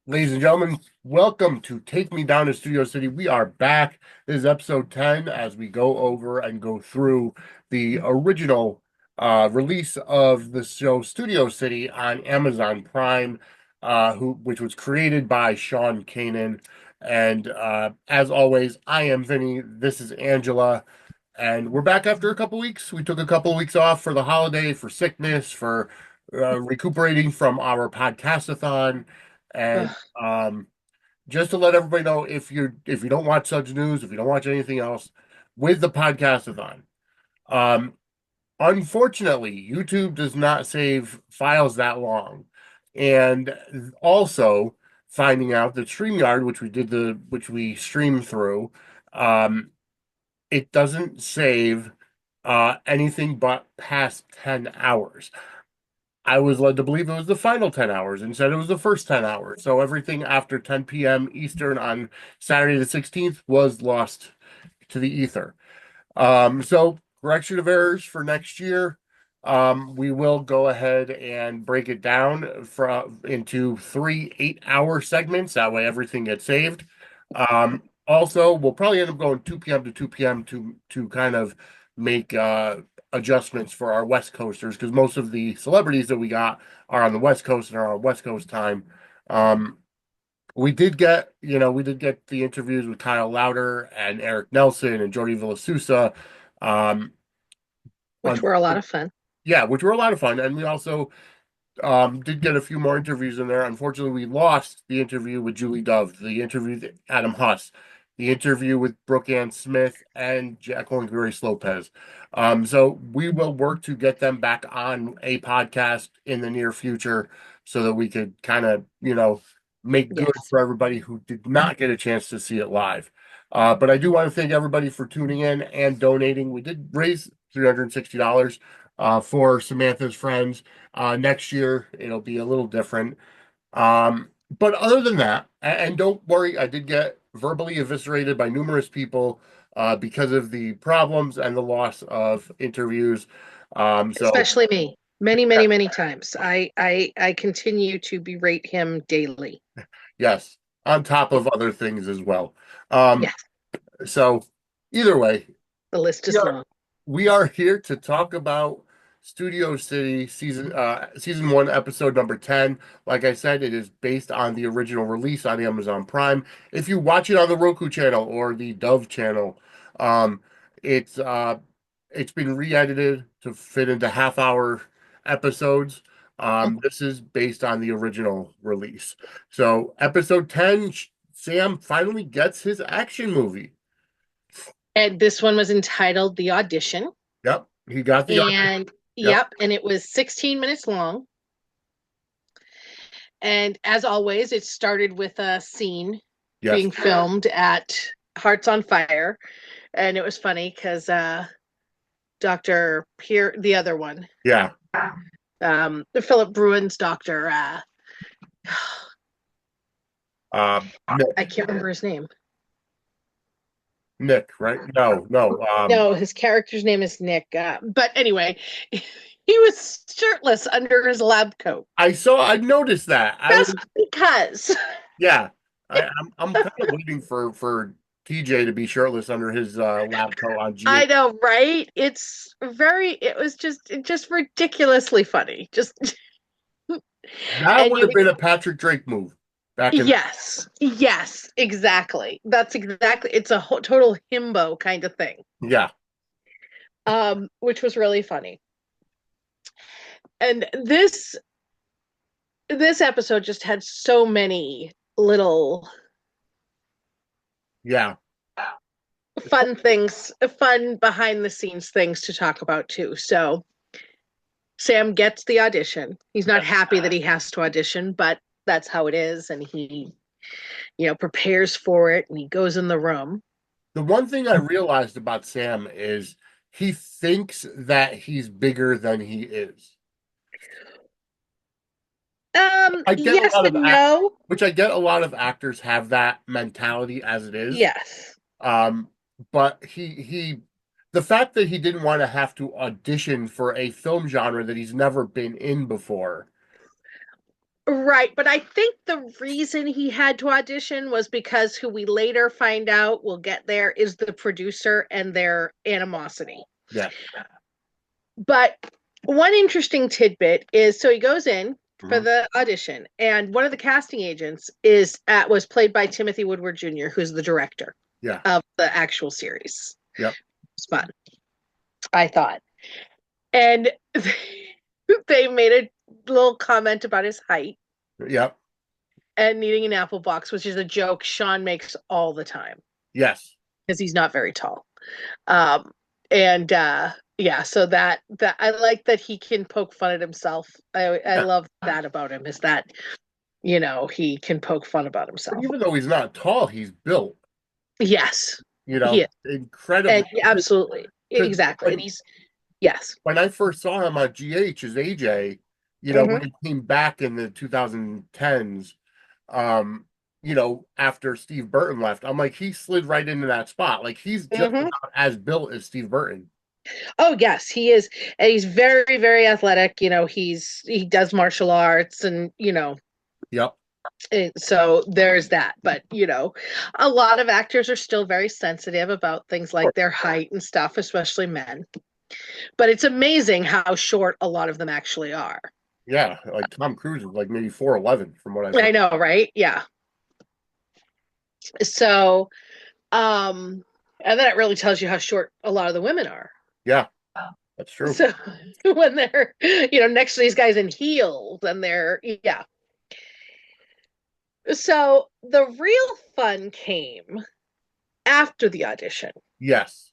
Ladies and gentlemen, welcome to Take Me Down to Studio City. We are back. This is episode 10 as we go over and go through the original release of the show Studio City on Amazon Prime, which was created by Sean Kanan. And as always, I am Vinnie. This is Angela. And we're back after a couple weeks. We took a couple of weeks off for the holiday, for sickness, for recuperating from our podcastathon. And Ugh. um, just to let everybody know, if you don't watch Suds News, if you don't watch anything else, with the podcastathon, um, unfortunately, YouTube does not save files that long, and also finding out that StreamYard, which we stream through, um, it doesn't save anything but past 10 hours. I was led to believe it was the final 10 hours. Instead, it was the first 10 hours. So everything after 10 p.m. Eastern on Saturday the 16th was lost to the ether. So correction of errors for next year. We will go ahead and break it down into three 8-hour segments. That way everything gets saved. Also, we'll probably end up going 2 p.m. to 2 p.m. to kind of make adjustments for our West Coasters because most of the celebrities that we got are on the West Coast and are on West Coast time. Um, we did get the interviews with Kyle Lauder and Eric Nelson and Jody Villasusa. Um, Which were a lot of fun. yeah, which were a lot of fun. And we also did get a few more interviews in there. Unfortunately, we lost the interview with Julie Dove, the interview with Adam Huss, the interview with Brooke Ann Smith and Jacqueline Grace Lopez. So we will work to get them back on a podcast in the near future so that we could kind of, make good Yes. for everybody who did not get a chance to see it live. But I do want to thank everybody for tuning in and donating. We did raise $360 for Samantha's friends. Next year, it'll be a little different. But other than that, and don't worry, I did get verbally eviscerated by numerous people because of the problems and the loss of interviews. So, Especially me. Many, many, many times. I continue to berate him daily. yes, on top Yeah. of other things as well. Um, Yes. so, either way, The list we is are long. we are here to talk about Studio City season 1 episode number 10. Like I said, it is based on the original release on Amazon Prime. If you watch it on the Roku channel or the Dove channel, um it's it's been re-edited to fit into half-hour episodes. This is based on the original release. So episode 10, Sam finally gets his action movie. And this one was entitled The Audition. Yep, he got the And Yep. yep, and it was 16 minutes long. And as always, it started with a scene Yes. being filmed at Hearts on Fire. And it was funny because Dr. Pier, the other one, Yeah. Philip Bruin's doctor, I Nick. can't remember his name. Nick, right? No, no. No, his character's name is Nick. But anyway, he was shirtless under his lab coat. I noticed that. Just because. Yeah. I'm kind of waiting for TJ to be shirtless under his lab coat on I G8. know, right? It was just ridiculously funny. Just That and would you have been a Patrick Drake move back in. yes, yes, exactly. That's exactly. It's a total himbo kind of thing. Yeah. Which was really funny. And this episode just had so many little Yeah. fun things, fun behind the scenes things to talk about too. So Sam gets the audition. He's not happy that he has to audition, but that's how it is. And he, prepares for it and he goes in the room. The one thing I realized about Sam is he thinks that he's bigger than he is. I get a Yes lot of and no. which I get a lot of actors have that mentality as it is. Yes. Um, but the fact that he didn't want to have to audition for a film genre that he's never been in before. Right, but I think the reason he had to audition was because who we later find out, we'll get there, is the producer and their animosity. Yeah. But one interesting tidbit is so he goes in for Mhm. the audition, and one of the casting agents was played by Timothy Woodward Jr., who's the director Yeah. of the actual series. Yep. It's fun, I thought. And they made a little comment about his height Yep. and needing an apple box, which is a joke Sean makes all the time Yes. because he's not very tall. Um, and yeah, so that I like that he can poke fun at himself. I Yeah. love that about him is that he can poke fun about But himself. even though he's not tall, he's built, Yes, you he know, is, and incredibly. absolutely, Because exactly, and when he's yes. when I first saw him on GH as AJ, when Hmm. he came back in the 2010s, um, after Steve Burton left, I'm like, he slid right into that spot. Like he's just Hmm. about as built as Steve Burton. Oh yes, he is, and he's very, very athletic. He does martial arts, and Yep. so there's that. But a lot of actors are still very sensitive about things like their height and stuff, especially men. But it's amazing how short a lot of them actually are. Yeah, like Tom Cruise is like maybe 4'11" from what I've I heard. know, right? Yeah. So, and then it really tells you how short a lot of the women are. Yeah, that's true. So when they're, next to these guys in heels and yeah. So the real fun came after the audition Yes.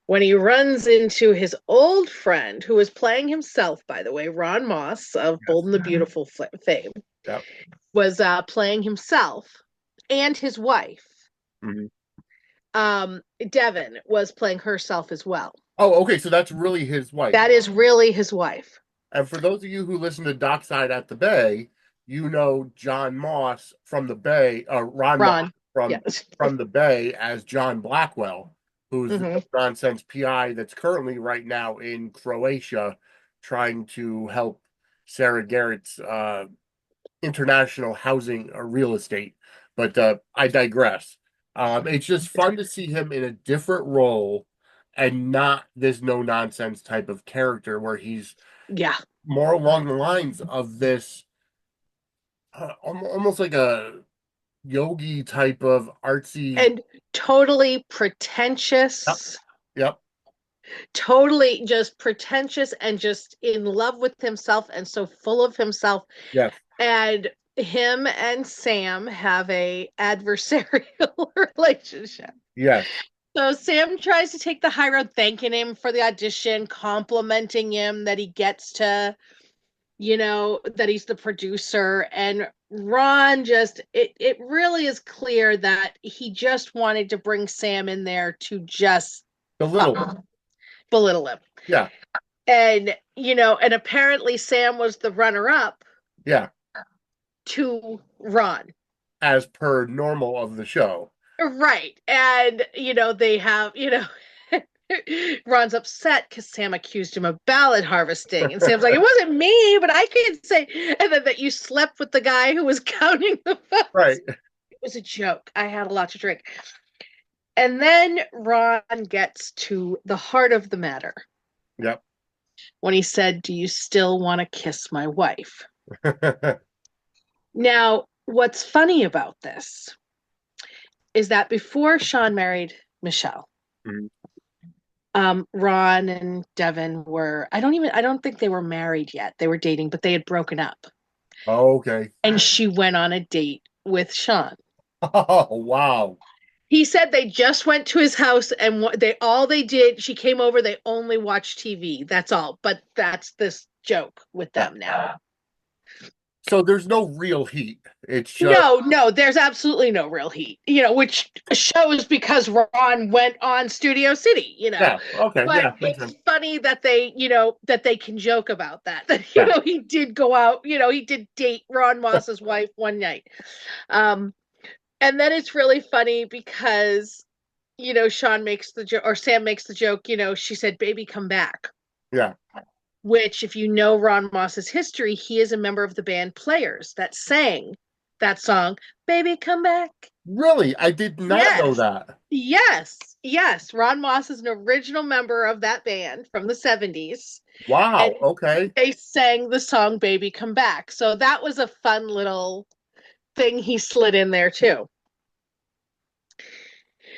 when he runs into his old friend who was playing himself, by the way, Ron Moss of Bold Yes. and the Beautiful fame, Yep. was playing himself and his wife. Mhm. Devin was playing herself as well. Oh, okay. So that's really his wife. That is really his wife. And for those of you who listen to Dockside at the Bay, you know John Moss from the Bay, Ron Moss Ron. from Yes. from the Bay as John Blackwell, who's the Hmm. nonsense PI that's currently right now in Croatia trying to help Sarah Garrett's international housing or real estate. But I digress. It's just fun to see him in a different role and not this no nonsense type of character where he's Yeah. more along the lines of this almost like a yogi type of artsy. And totally Yep, pretentious, yep, totally just pretentious and just in love with himself and so full of himself. yes, And him and Sam have a adversarial relationship. yes, So Sam tries to take the high road, thanking him for the audition, complimenting him that he gets to, that he's the producer. And Ron it really is clear that he just wanted to bring Sam in there to just the little one. belittle him. Yeah, And, and apparently Sam was the runner up yeah, to Ron. as per normal of the show. Right. And, they have, Ron's upset because Sam accused him of ballot harvesting. And Sam's like, it wasn't me, but I can't say. And then that you slept with the guy who was counting the votes. Right. It was a joke. I had a lot to drink. And then Ron gets to the heart of the matter Yep. when he said, do you still want to kiss my wife? Now, what's funny about this is that before Sean married Michelle, Mhm. Ron and Devin I don't think they were married yet. They were dating, but they had broken up. Okay. And she went on a date with Sean. Oh, wow. He said they just went to his house and they did, she came over, they only watched TV. That's all. But that's this joke with Yeah. them now. So there's no real heat. It's just No, there's absolutely no real heat, which shows because Ron went on Studio City, yeah. Okay. but Yeah. Makes it's sense. funny that that they can joke about that Yeah. he did go out, he did date Ron Moss's wife one night. Um, and then it's really funny because Sean makes the joke or Sam makes the joke, she said, "Baby, come back." Yeah. which, if you know Ron Moss's history, he is a member of the band Players that sang that song, Baby Come Back. Really? I did not know Yes. that. Yes. Yes. Ron Moss is an original member of that band from the 70s. And Wow. Okay. they sang the song Baby Come Back. So that was a fun little thing he slid in there too.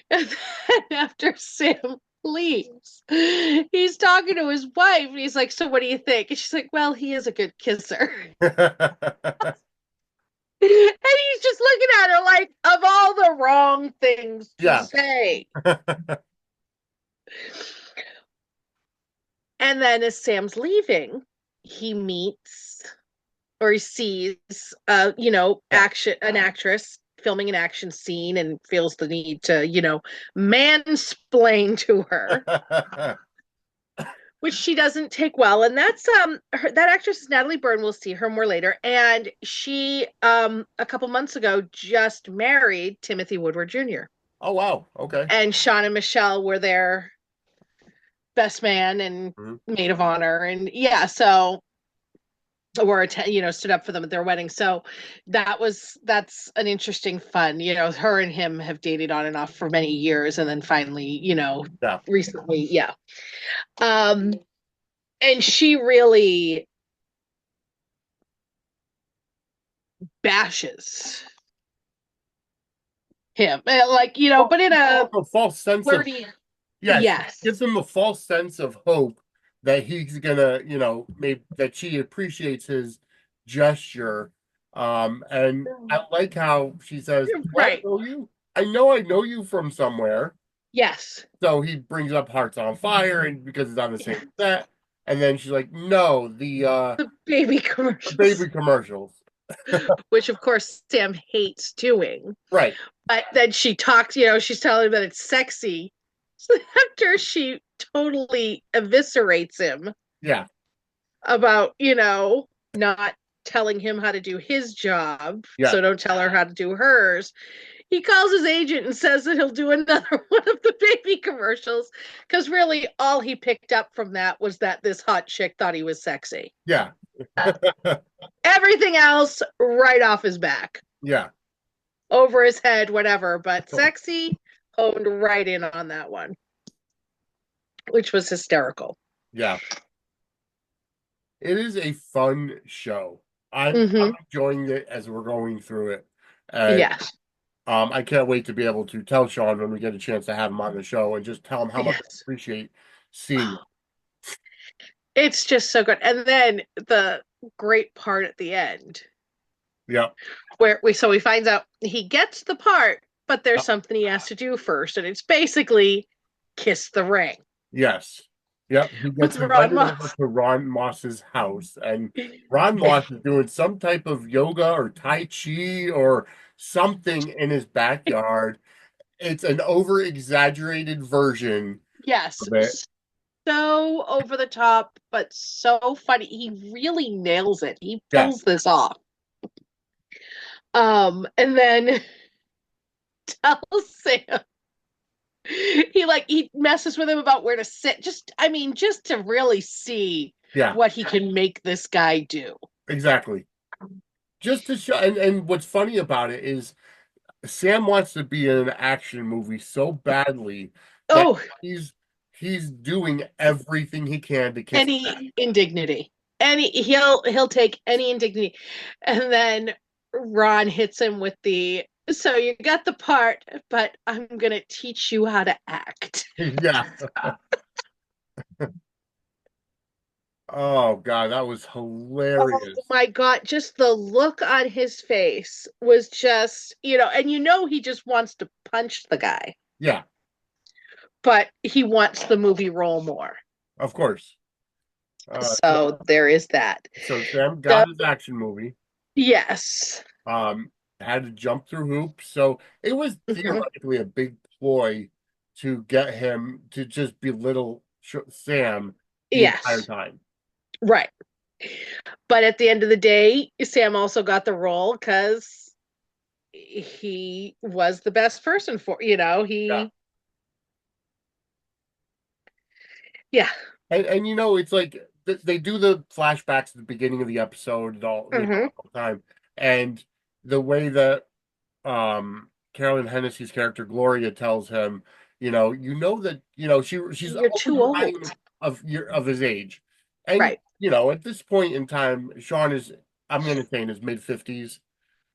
And then after Sam leaves, he's talking to his wife and he's like, "So what do you think?" And she's like, "Well, he is a good kisser." And he's just looking at her like, of all the wrong things to Yeah. say. And then as Sam's leaving, he meets or he sees Yeah. an actress filming an action scene and feels the need to, mansplain to her, which she doesn't take well. And that's that actress is Natalie Byrne. We'll see her more later. And she a couple months ago just married Timothy Woodward Jr. Oh wow. Okay. And Sean and Michelle were their best man and Mhm. maid of honor. And yeah, so or stood up for them at their wedding. So that's an interesting fun. Her and him have dated on and off for many years, and then finally, Yeah. recently, yeah. Um, and she really bashes him, like Well, but in a a false sense of flirty. yes, Yes, gives him a false sense of hope that he's gonna, maybe that she appreciates his gesture. And I like how she says, "Do I right. know you? I know you from somewhere." Yes, So he brings up Hearts on Fire, and because it's on the same set, and then she's like, "No, the baby the commercials, baby commercials." which of course Sam hates doing. Right? But then she talks, she's telling him that it's sexy. So after she totally eviscerates him Yeah, about, not telling him how to do his job, yeah, so don't tell her how to do hers. He calls his agent and says that he'll do another one of the baby commercials because really all he picked up from that was that this hot chick thought he was sexy. yeah, Everything else right off his back, yeah. over his head, whatever, but sexy honed right in on that one, which was hysterical. Yeah. It is a fun show. I'm Mm-hmm. enjoying it as we're going through it. And Yes. I can't wait to be able to tell Sean when we get a chance to have him on the show and just tell him how much I Yes. appreciate seeing it. It's just so good. And then the great part at the end Yeah. where we finds out he gets the part, but there's Yep. something he has to do first, and it's basically kiss the ring Yes. Yep. He with gets Ron invited over Moss. to Ron Moss's house, and Ron Moss is doing some type of yoga or Tai Chi or something in his backyard. It's an over exaggerated version Yes. of it. So over the top, but so funny. He really nails it. He Yeah. pulls this off. And then tells Sam he messes with him about where to sit. Just to really see Yeah. what he can make this guy do. Exactly. Just to show, and what's funny about it is Sam wants to be in an action movie so badly that Oh, he's doing everything he can to kiss that. any indignity. He'll take any indignity. And then Ron hits him with the so you got the part, but I'm gonna teach you how to act. Yeah. Oh God, that was Oh hilarious. my God, just the look on his face was just, and he just wants to punch the guy, Yeah, but he wants the movie role more. of course. So, So there is that. so Sam So, got his action movie. yes. Um, had to jump through hoops, so it was Mhm. theoretically a big ploy to get him to just belittle Sam the entire Yes. time. Right. But at the end of the day, Sam also got the role because he was the best person Yeah. yeah. And it's like they do the flashbacks at the beginning of the episode and all, Hmm. all the time, and the way that Carolyn Hennessy's character Gloria tells him, that she's You're always too reminding old. him of his age, and Right. at this point in time, Sean is, I'm going to say, in his mid 50s,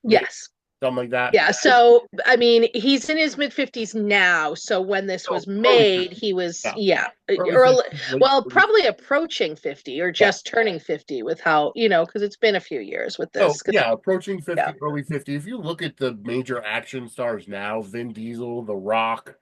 maybe Yes. something like that. Yeah. So, I mean, he's in his mid 50s now. So when this So was early made, 50s, he was, yeah, yeah, early early, 50s, late well, 40s, probably approaching 50 or yeah. just turning 50 with how, because it's been a few years with So this. yeah, approaching Yeah. 50, early 50. If you look at the major action stars now, Vin Diesel, The Rock,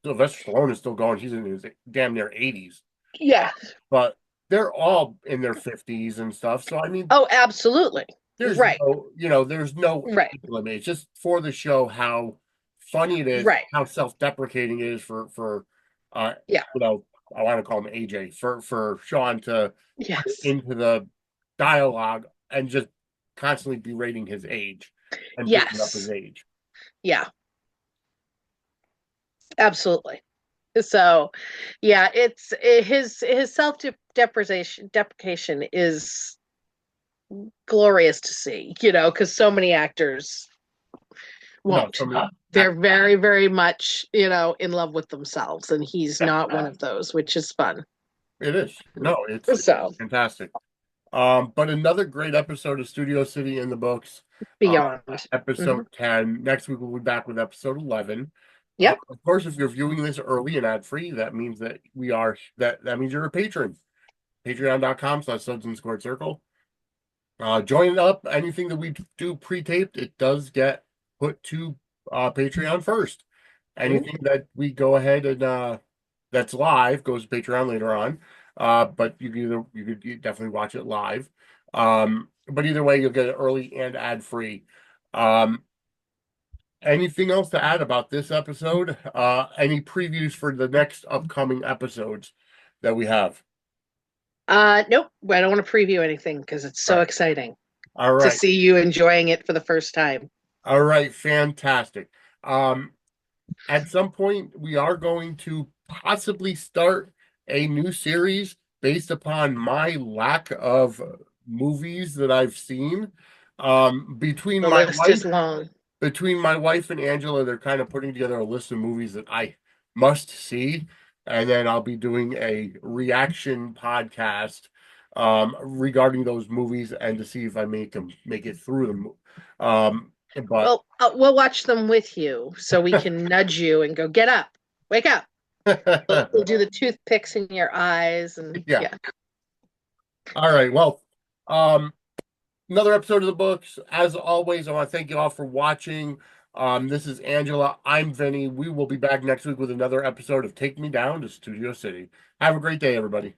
Sylvester Stallone is still going. He's in his damn near 80s, Yeah. but they're all in their 50s and stuff. So I mean, Oh, absolutely. Right. there's no Right. age limit. It's just for the show how funny it is, Right. how self-deprecating it is for uh Yeah. you know, I want to call him AJ, for Sean to put it Yes. into the dialogue and just constantly berating his age and bringing up his Yes. age. Yeah. Absolutely. So, yeah, his self deprecation is glorious to see, because so many actors No, won't. somebody They're very, very much, in love with themselves, and he's not one of those, which is fun. it is. No, it's So, fantastic. But another great episode of Studio City in the books. Uh, beyond. episode Mhm. 10. Next week we'll be back with episode 11. Yep. Of course, if you're viewing this early and ad free, that means that means you're a patron. Patreon.com/Suds and Squared Circle. Join up. Anything that we do pre-taped, it does get put to Patreon first. Mhm. Anything that we go ahead and that's live goes to Patreon later on. But you could definitely watch it live. But either way, you'll get it early and ad free. Um, Anything else to add about this episode? Any previews for the next upcoming episodes that we have? Nope. I don't want to preview anything because it's All so right. exciting All to right. see you enjoying it for the first time. All right. Fantastic. Um, at some point, we are going to possibly start a new series based upon my lack of movies that I've seen. The list is long. Between my wife and Angela, they're kind of putting together a list of movies that I must see, and then I'll be doing a reaction podcast regarding those movies and to see if I make it through them. But Well, we'll watch them with you so we can nudge you and go, get up, wake up. We'll do the toothpicks in your eyes and yeah. yeah. All right. Well, um, another episode of the books. As always, I want to thank you all for watching. This is Angela. I'm Vinny. We will be back next week with another episode of Take Me Down to Studio City. Have a great day, everybody.